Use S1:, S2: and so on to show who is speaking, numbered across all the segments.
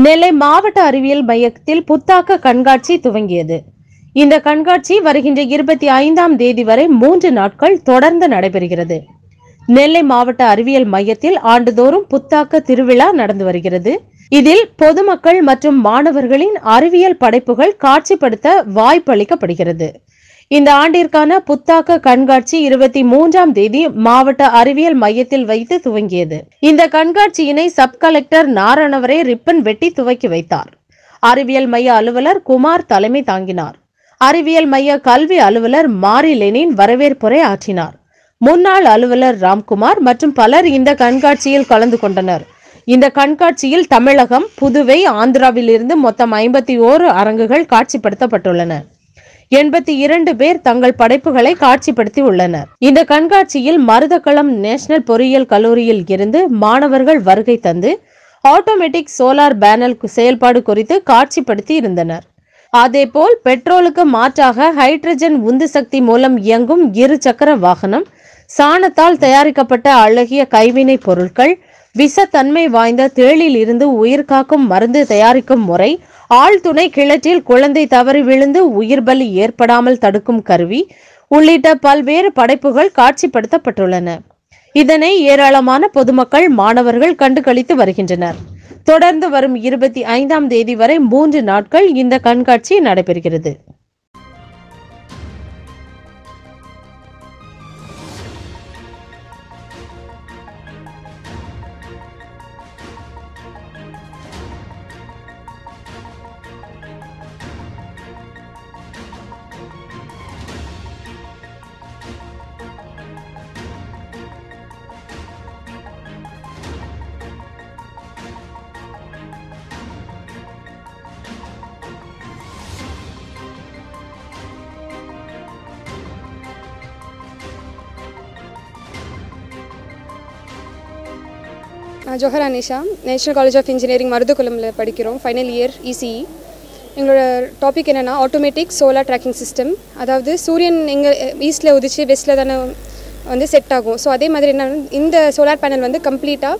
S1: நெல்லை மாவட்ட அறிவியல் மையத்தில் புத்தாக்க கண்காட்சி துவங்கியது. இந்த கண்காட்சி வருகின்ற 25ஆம் தேதி வரை 3 நாட்கள் தொடர்ந்து நடைபெறுகிறது. நெல்லை மாவட்ட அறிவியல் மையத்தில் ஆண்டுதோறும் புத்தாக்க திருவிழா நடந்து வருகிறது. இதில் பொதுமக்கள் மற்றும் மாணவர்களின் அறிவியல் படைப்புகள் காட்சிப்படுத்த வாய்ப்பளிக்கப்படுகிறது. இந்த ஆண்டிற்கான புத்தாக்க கண்காட்சி 23ஆம் தேதி மாவட்ட அறிவியல் மையத்தில் வைத்து துவங்கியது. இந்த கண்காட்சியினை சப் கலெக்டர் நாரணவரே ரிப்பன் வெட்டி துவக்கி வைத்தார். அறிவியல் மைய அலுவலர் குமார் தலைமை தாங்கினார். அறிவியல் மைய கல்வி அலுவலர் மாரி லெனின் வரவேற்புரை ஆற்றினார். முன்னாள் அலுவலர் ராம்குமார் மற்றும் பலர் இந்த கண்காட்சியில் கலந்து கொண்டனர். இந்த கண்காட்சியில் தமிழகம், புதுவை, ஆந்திராவிலிருந்து மொத்தம் 51 அரங்குகள் காட்சிப்படுத்தப்பட்டுள்ளன. 82 பேர் தங்கள் படைப்புகளை காட்சிப்படுத்தி உள்ளனர். இந்த கண்காட்சியில் மருதகளம் நேஷனல் பொறியியல் கல்லூரியில் இருந்து மாணவர்கள் வருகை தந்து ஆட்டோமேட்டிக் சோலார் பேனல் செயல்பாடு குறித்து காட்சிப்படுத்தி இருந்தனர். அதேபோல் பெட்ரோலுக்கு மாற்றாக ஹைட்ரஜன் உந்து சக்தி மூலம் இயங்கும் 2 சக்கர வாகனம், சாணத்தால் தயாரிக்கப்பட்ட அழகிய கைவினை பொருட்கள், விஷத்தன்மை வாய்ந்த தேளில் இருந்து உயிர்காக்கும் மருந்து தயாரிக்கும் முறை, ஆழ்துணை கிணற்றில் குழந்தை தவறி விழுந்து உயிர் பலி ஏற்படாமல் தடுக்கும் கருவி உள்ளிட்ட பல்வேறு படைப்புகள் காட்சிப்படுத்தப்பட்டுள்ளன. இதனை ஏராளமான பொதுமக்கள், மாணவர்கள் கண்டுகளித்து வருகின்றனர். தொடர்ந்து வரும் 25ஆம் தேதி வரை 3 நாட்கள் இந்த கண்காட்சி நடைபெறுகிறது.
S2: Johar Anisha, National College of Engineering மருதகுளமில் படிக்கிறோம். Final year ECE. எங்களோட டாபிக் என்னென்னா ஆட்டோமேட்டிக் சோலார் ட்ராக்கிங் சிஸ்டம். அதாவது சூரியன் எங்கள் ஈஸ்ட்டில் உதிச்சு வெஸ்ட்டில் தானே வந்து செட் ஆகும். ஸோ அதே மாதிரி என்ன, இந்த சோலார் பேனல் வந்து கம்ப்ளீட்டாக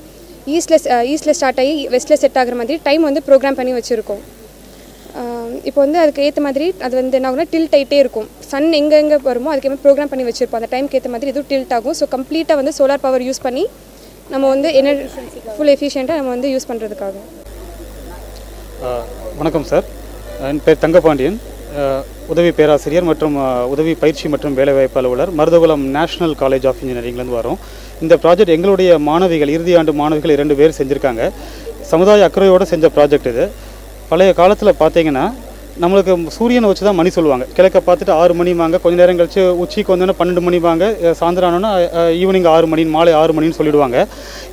S2: ஈஸ்ட்டில் ஸ்டார்ட் ஆகி வெஸ்ட்டில் செட் ஆகிற மாதிரி டைம் வந்து ப்ரோக்ராம் பண்ணி வச்சுருக்கோம். இப்போ வந்து அதுக்கு ஏற்ற மாதிரி அது வந்து என்ன ஆகுனா டில்ட் ஆகிட்டே இருக்கும். சன் எங்கே வருமோ அதுக்கு மாதிரி ப்ரோக்ராம் பண்ணி வச்சுருப்போம். அந்த டைமுக்கு ஏற்ற மாதிரி இதுவும் டில்ட் ஆகும். ஸோ கம்ப்ளீட்டாக வந்து சோலார் பவர் யூஸ் பண்ணி நம்ம வந்து ஃபுல் எஃபிஷியண்ட்டாக நம்ம வந்து யூஸ் பண்ணுறதுக்காக.
S3: வணக்கம் சார், என் பேர் தங்கபாண்டியன், உதவி பேராசிரியர் மற்றும் உதவி பயிற்சி மற்றும் வேலைவாய்ப்பு அலுவலர், மருதகுளம் நேஷனல் காலேஜ் ஆஃப் இன்ஜினியரிங்லேருந்து வரோம். இந்த ப்ராஜெக்ட் எங்களுடைய மாணவிகள், இறுதி ஆண்டு மாணவிகள் 2 பேர் செஞ்சுருக்காங்க. சமுதாய அக்கறையோடு செஞ்ச ப்ராஜெக்ட் இது. பழைய காலத்தில் பார்த்தீங்கன்னா நம்மளுக்கு சூரியனை வச்சு தான் மணி சொல்லுவாங்க. கிழக்க பார்த்துட்டு 6 மணி வாங்க, கொஞ்சம் நேரம் கழிச்சு உச்சிக்கு வந்தோன்னா 12 மணி வாங்க, சாயந்தரம் ஆனோன்னா ஈவினிங் 6 மணி, மாலை 6 மணின்னு சொல்லிடுவாங்க.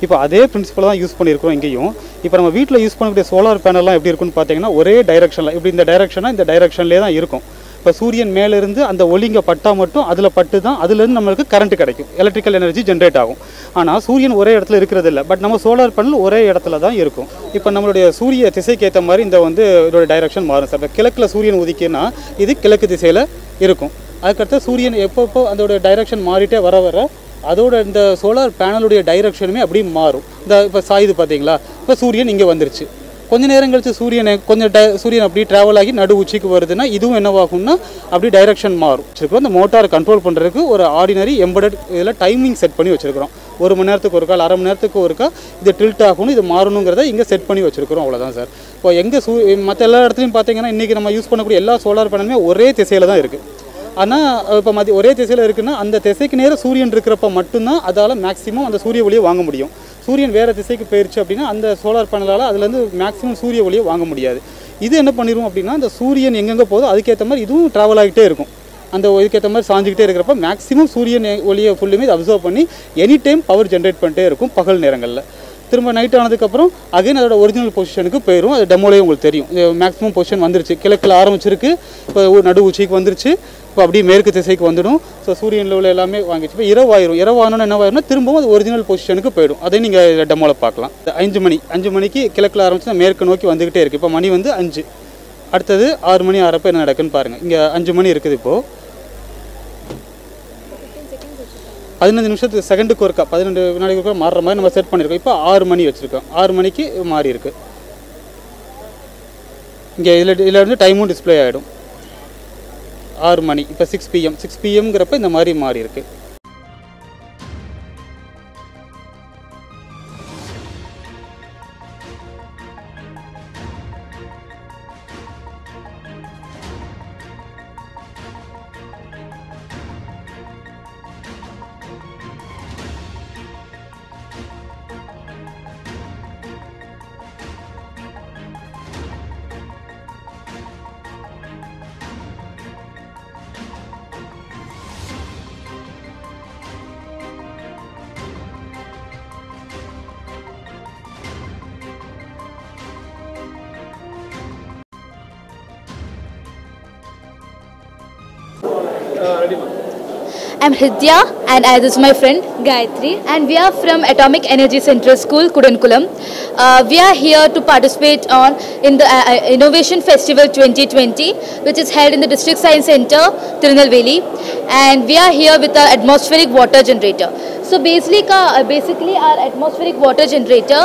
S3: இப்போ அதே பிரின்சிபல் தான் யூஸ் பண்ணியிருக்கிறோம் இங்கேயும். இப்போ நம்ம வீட்டில் யூஸ் பண்ணக்கூடிய சோலார் பேனல்லாம் எப்படி இருக்குன்னு பார்த்தீங்கன்னா ஒரே டைரெக்ஷனில், இப்படி இந்த டைரெக்ஷனாக இந்த டைரெக்ஷன்லேயே தான் இருக்கும். இப்போ சூரியன் மேலேருந்து அந்த ஒளிங்க பட்டால் மட்டும் அதில் பட்டு தான் அதுலேருந்து நம்மளுக்கு கரண்ட் கிடைக்கும், எலக்ட்ரிக்கல் எனர்ஜி ஜென்ரேட் ஆகும். ஆனால் சூரியன் ஒரே இடத்துல இருக்கிறது இல்லை, பட் நம்ம சோலார் பேனல் ஒரே இடத்துல தான் இருக்கும். இப்போ நம்மளுடைய சூரிய திசைக்கு ஏற்ற மாதிரி இந்த வந்து இதோட டைரெக்ஷன் மாறும் சார். இப்போ கிழக்கில் சூரியன் உதிக்குன்னா இது கிழக்கு திசையில் இருக்கும். அதுக்கடுத்து சூரியன் எப்பப்போ அதோட டைரெக்ஷன் மாறிட்டே வர அதோட இந்த சோலார் பேனலுடைய டைரெக்ஷனுமே அப்படியே மாறும். இந்த இப்போ சாயுது பார்த்தீங்களா, இப்போ சூரியன் இங்கே வந்துருச்சு, கொஞ்ச நேரம் கழிச்சு சூரியன் அப்படி ட்ராவல் ஆகி நடு உச்சிக்கு வருதுன்னா இதுவும் என்னவாகும்னா அப்படி டைரெக்ஷன் மாறும். வச்சுருக்கோம். இந்த மோட்டார் கண்ட்ரோல் பண்ணுறதுக்கு ஒரு ஆர்டினரி எம்படட் இதில் டைமிங் செட் பண்ணி வச்சுருக்கிறோம். 1 மணி நேரத்துக்கு ஒருக்கா, 1/2 மணி நேரத்துக்கு ஒருக்கா இது டில்ட் ஆகணும், இது மாறணுங்கிறத இங்கே செட் பண்ணி வச்சுருக்கிறோம். அவ்வளோதான் சார். இப்போ எங்கள் மற்ற எல்லா இடத்துலையும் பார்த்தீங்கன்னா இன்றைக்கி நம்ம யூஸ் பண்ணக்கூடிய எல்லா சோலார் பேனலுமே ஒரே திசையில் தான் இருக்குது. ஆனால் இப்போ ஒரே திசையில் இருக்குன்னா அந்த திசைக்கு நேரம் சூரியன் இருக்கிறப்ப மட்டும்தான் அதால் மேக்ஸிமம் அந்த சூரிய ஒளியை வாங்க முடியும். சூரியன் வேறு திசைக்கு போயிடுச்சு அப்படின்னா அந்த சோலார் பேனலால் அதுலேருந்து மேக்ஸிமம் சூரிய ஒளியை வாங்க முடியாது. இது என்ன பண்ணிடுவோம் அப்படின்னா அந்த சூரியன் எங்கெங்கே போதோ அதுக்கேற்ற மாதிரி இதுவும் ட்ராவல் ஆகிட்டே இருக்கும். அந்த இதுக்கேற்ற மாதிரி சாஞ்சிக்கிட்டே இருக்கிறப்ப மேக்ஸிமம் சூரியன் ஒளியை ஃபுல்லுமே இது அப்சர்வ் பண்ணி எனி டைம் பவர் ஜென்ரேட் பண்ணிட்டே இருக்கும் பகல் நேரங்களில். திரும்ப நைட் ஆனதுக்கப்புறம் அகைன் அதோட ஒரிஜினல் பொசிஷனுக்கு போயிடும். அது டெமோலேயே உங்களுக்கு தெரியும். மேக்ஸிமம் பொசிஷன் வந்துருச்சு, கிழக்கில் ஆரம்பிச்சிருக்கு, இப்போ நடு உச்சிக்கு வந்துருச்சு, இப்போ அப்படியே மேற்கு திசைக்கு வந்துடும். ஸோ சூரியனில் உள்ள எல்லாமே வாங்கிச்சு. இப்போ இரவாயிரும் என்ன ஆயிரும்னா திரும்பவும் அது ஒரிஜினல் பொசிஷனுக்கு போயிடும். அதை நீங்கள் டெமோவில் பார்க்கலாம். 5 மணிக்கு கிழக்கில் ஆரம்பிச்சு மேற்கு நோக்கி வந்துக்கிட்டே இருக்குது. இப்போ மணி வந்து 5, அடுத்தது 6 மணி ஆகிறப்ப என்ன நடக்குன்னு பாருங்கள். இங்கே 5 மணி இருக்குது. இப்போது 15 நிமிஷத்துக்கு செகண்டுக்கு ஒருக்கா 12 வினாடிக்கு ஒருக்கா மாறுற மாதிரி நம்ம செட் பண்ணியிருக்கோம். இப்போ 6 மணி வச்சுருக்கோம். 6 மணிக்கு மாறி இருக்குது. இங்கே இதில் இருந்து டைமும் டிஸ்பிளே ஆகிடும். 6 மணி, இப்போ 6 PM 6 PMங்கிறப்ப இந்த மாதிரி மாறி இருக்குது.
S4: I'm Hridya and this is my friend Gayatri, and we are from Atomic Energy Central School, Kudankulam. We are here to participate in the Innovation Festival 2020, which is held in the District Science Center, Tirunelveli, and we are here with our atmospheric water generator. So basically our atmospheric water generator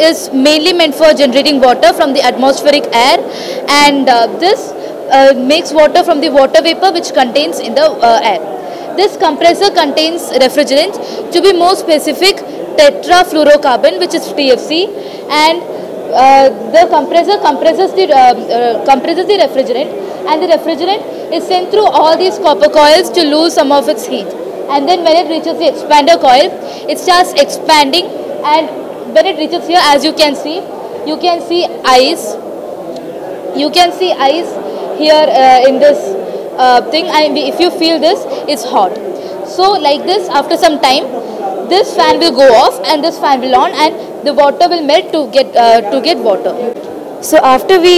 S4: is mainly meant for generating water from the atmospheric air, and this makes water from the water vapor which contains in the air. This compressor contains refrigerant, to be more specific, tetrafluorocarbon, which is TFC, and the compressor compresses the refrigerant, and the refrigerant is sent through all these copper coils to lose some of its heat. And then when it reaches the expander coil, it starts expanding, and when it reaches here, as you can see ice. You can see ice here in this thing, and if you feel this, it's hot. So like this, after some time, this fan will go off and this fan will on, and the water will melt to get water.
S5: So after we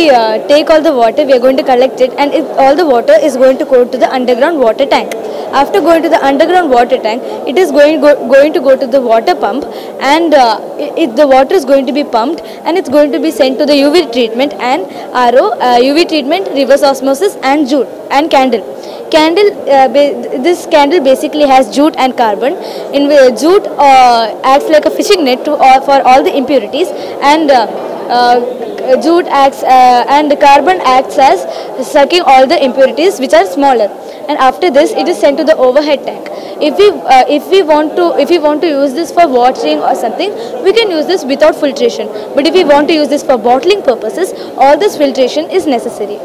S5: take all the water, we are going to collect it, and all the water is going to go to the underground water tank. After going to the underground water tank, it is going to go to the water pump, and the water is going to be pumped, and it's going to be sent to the UV treatment and RO, UV treatment, reverse osmosis, and jute and candle. This candle basically has jute and carbon. In jute acts like a fishing net for all the impurities, and jute acts and the carbon acts as sucking all the impurities which are smaller. And after this, it is sent to the overhead tank. If we want to use this for watering or something, we can use this without filtration. But if we want to use this for bottling purposes, all this filtration is necessary.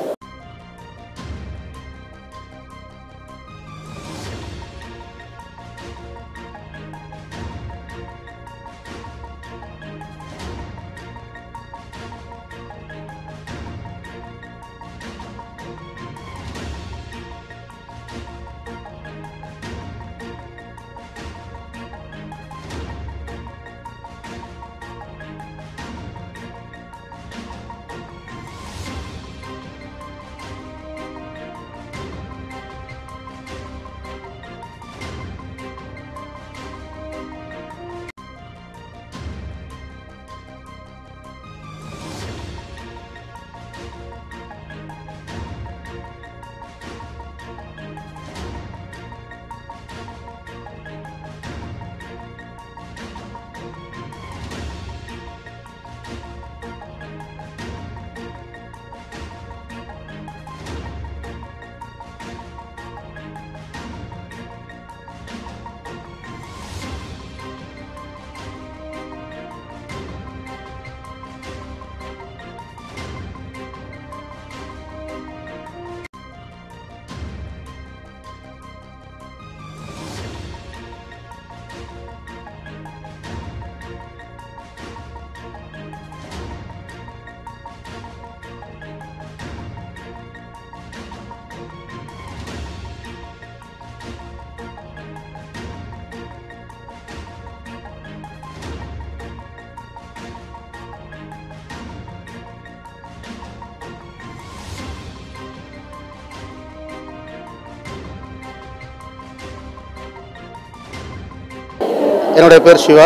S6: என்னுடைய பேர் சிவா,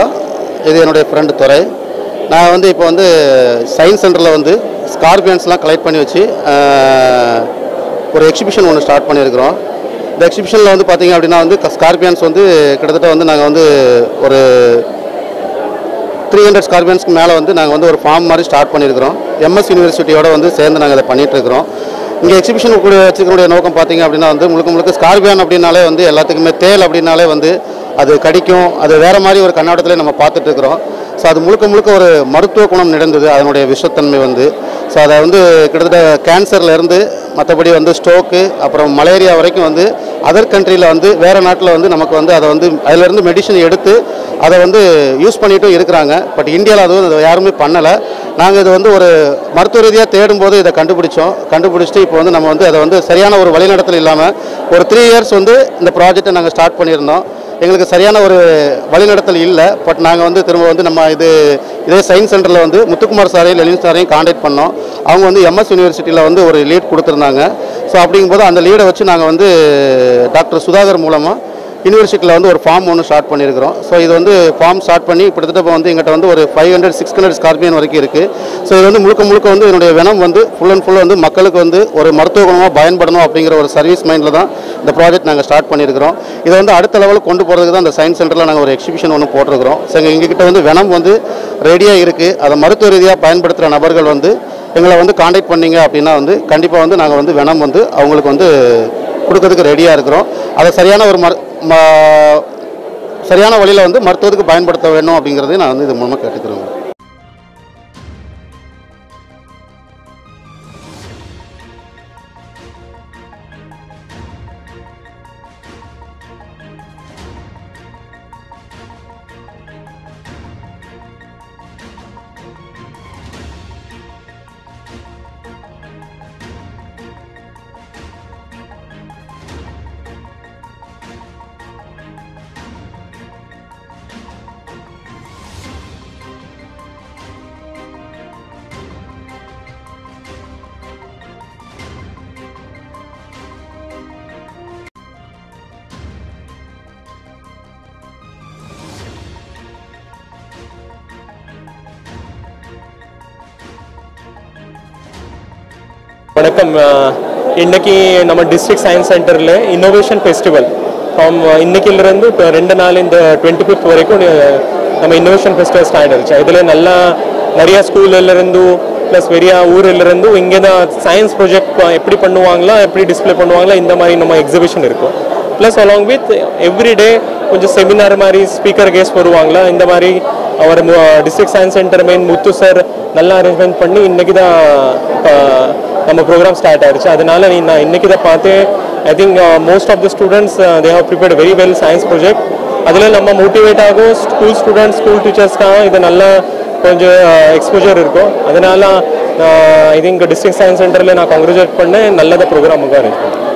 S6: இது என்னுடைய friend துரை. நான் வந்து இப்போ வந்து science சென்டரில் வந்து ஸ்கார்பியன்ஸ்லாம் கலெக்ட் பண்ணி வச்சு ஒரு எக்ஸிபிஷன் ஒன்று ஸ்டார்ட் பண்ணியிருக்கிறோம். இந்த எக்ஸிபிஷனில் வந்து பார்த்திங்க அப்படின்னா வந்து ஸ்கார்பியன்ஸ் வந்து கிட்டத்தட்ட வந்து நாங்கள் வந்து ஒரு 300 ஸ்கார்பியன்ஸ்க்கு மேலே வந்து நாங்கள் வந்து ஒரு ஃபார்ம் மாதிரி ஸ்டார்ட் பண்ணியிருக்கிறோம். எம்எஸ் யூனிவர்சிட்டியோட வந்து சேர்ந்து நாங்கள் அதை பண்ணிகிட்ருக்கிறோம். இங்கே எக்ஸிபிஷன் கூட வச்சுக்கக்கூடிய நோக்கம் பார்த்தீங்க அப்படின்னா வந்து முழுக்க ஸ்கார்பியான் அப்படின்னாலே வந்து எல்லாத்துக்குமே தேல் அப்படின்னாலே வந்து அது கடிக்கும், அது வேறு மாதிரி ஒரு கண்ணோட்டத்திலே நம்ம பார்த்துட்ருக்குறோம். ஸோ அது முழுக்க ஒரு மருத்துவ குணம் நிறைந்தது அதனுடைய விஷத்தன்மை வந்து. ஸோ அதை வந்து கிட்டத்தட்ட கேன்சர்லேருந்து மற்றபடி வந்து ஸ்ட்ரோக்கு அப்புறம் மலேரியா வரைக்கும் வந்து அதர் கண்ட்ரியில் வந்து வேறு நாட்டில் வந்து நமக்கு வந்து அதை வந்து அதிலேருந்து மெடிசன் எடுத்து அதை வந்து யூஸ் பண்ணிட்டும் இருக்கிறாங்க. பட் இந்தியாவில் அது யாருமே பண்ணலை. நாங்கள் இது வந்து ஒரு மருத்துவ ரீதியாக தேடும்போது இதை கண்டுபிடிச்சிட்டு இப்போ வந்து நம்ம வந்து அதை வந்து சரியான ஒரு வழிநடத்தல் இல்லாமல் ஒரு 3 இயர்ஸ் வந்து இந்த ப்ராஜெக்டை நாங்கள் ஸ்டார்ட் பண்ணியிருந்தோம். எங்களுக்கு சரியான ஒரு வழிநடத்தல் இல்லை. பட் நாங்கள் வந்து திரும்ப வந்து நம்ம இதே சயின்ஸ் சென்டரில் வந்து முத்துக்குமார் சாரையும் லலின் சாரையும் காண்டாக்ட் பண்ணோம். அவங்க வந்து எம்எஸ் யூனிவர்சிட்டியில் வந்து ஒரு லீட் கொடுத்துருந்தாங்க. ஸோ அப்படிங்கும்போது அந்த லீடை வச்சு நாங்கள் வந்து டாக்டர் சுதாகர் மூலமாக யூனிவர்சிட்டியில் வந்து ஒரு ஃபார்ம் ஒன்று ஸ்டார்ட் பண்ணியிருக்கிறோம். ஸோ இது வந்து ஃபார்ம் ஸ்டார்ட் பண்ணி கிட்டத்தட்ட இப்போ வந்து எங்கிட்ட வந்து ஒரு 500-600 ஸ்கார்பியன் வரைக்கும் இருக்குது. ஸோ இது வந்து முழுக்க வந்து என்னுடைய வெனம் வந்து ஃபுல் அண்ட் ஃபுல் வந்து மக்களுக்கு வந்து ஒரு மருத்துவ குணமாக பயன்படணும் அப்படிங்கிற ஒரு சர்வீஸ் மைண்டில் தான் இந்த ப்ராஜெக்ட் நாங்கள் ஸ்டார்ட் பண்ணியிருக்கிறோம். இதை வந்து அடுத்த லெவலுக்கு கொண்டு போகிறதுக்கு தான் அந்த சயின்ஸ் சென்டரில் நாங்கள் ஒரு எக்ஸிபிஷன் ஒன்று போட்டிருக்கிறோம். ஸோ எங்ககிட்ட வந்து வெனம் வந்து ரெடியாக இருக்குது. அதை மருத்துவ ரீதியாக பயன்படுத்துகிற நபர்கள் வந்து எங்களை வந்து காண்டாக்ட் பண்ணிங்க அப்படின்னா வந்து கண்டிப்பாக வந்து நாங்கள் வந்து வெனம் வந்து அவங்களுக்கு வந்து கொடுக்கறதுக்கு ரெடியாக இருக்கிறோம். அதை சரியான வழியில் வந்து மருத்துவத்துக்கு பயன்படுத்த வேணும் அப்படிங்கிறதையும் நான் வந்து இது மூலமாக கேட்டுக்கிறேன்.
S7: வணக்கம். இன்றைக்கி நம்ம டிஸ்ட்ரிக்ட் சயின்ஸ் சென்டரில் இன்னோவேஷன் ஃபெஸ்டிவல் இன்னைக்கிலிருந்து இப்போ 2 நாள் இந்த 25th வரைக்கும் நம்ம இன்னோவேஷன் ஃபெஸ்டிவல் ஸ்டார்ட் ஆகிடுச்சு. இதில் நிறையா ஸ்கூல்லேருந்து ப்ளஸ் வெறியா ஊரிலிருந்து இங்கே தான் சயின்ஸ் ப்ராஜெக்ட் எப்படி பண்ணுவாங்களா, எப்படி டிஸ்பிளே பண்ணுவாங்களா, இந்த மாதிரி நம்ம எக்ஸிபிஷன் இருக்கும். ப்ளஸ் அலாங் வித் எவ்ரிடே கொஞ்சம் செமினார் மாதிரி ஸ்பீக்கர் கெஸ்ட் வருவாங்களா. இந்த மாதிரி அவர் டிஸ்ட்ரிக்ட் சயின்ஸ் சென்டர் மெயின் முத்து சார் நல்லா அரேஞ்ச்மெண்ட் பண்ணி இன்றைக்கி தான் நம்ம ப்ரோக்ராம் ஸ்டார்ட் ஆகிடுச்சு. அதனால நான் இன்றைக்கி தான் பார்த்தேன். I think most of the students they have prepared very well science project. அதில் நம்ம மோட்டிவேட் ஆகும் ஸ்கூல் டீச்சர்ஸ்க்காக இது நல்லா கொஞ்சம் எக்ஸ்போஜர் இருக்கும். அதனால ஐ திங்க் டிஸ்ட்ரிக்ட் சயின்ஸ் சென்டரில் நான் காங்க்ராச்சுலேட் பண்ணேன். நல்லதாக ப்ரோக்ராமுக்கு அரேஞ்ச் பண்ணேன்.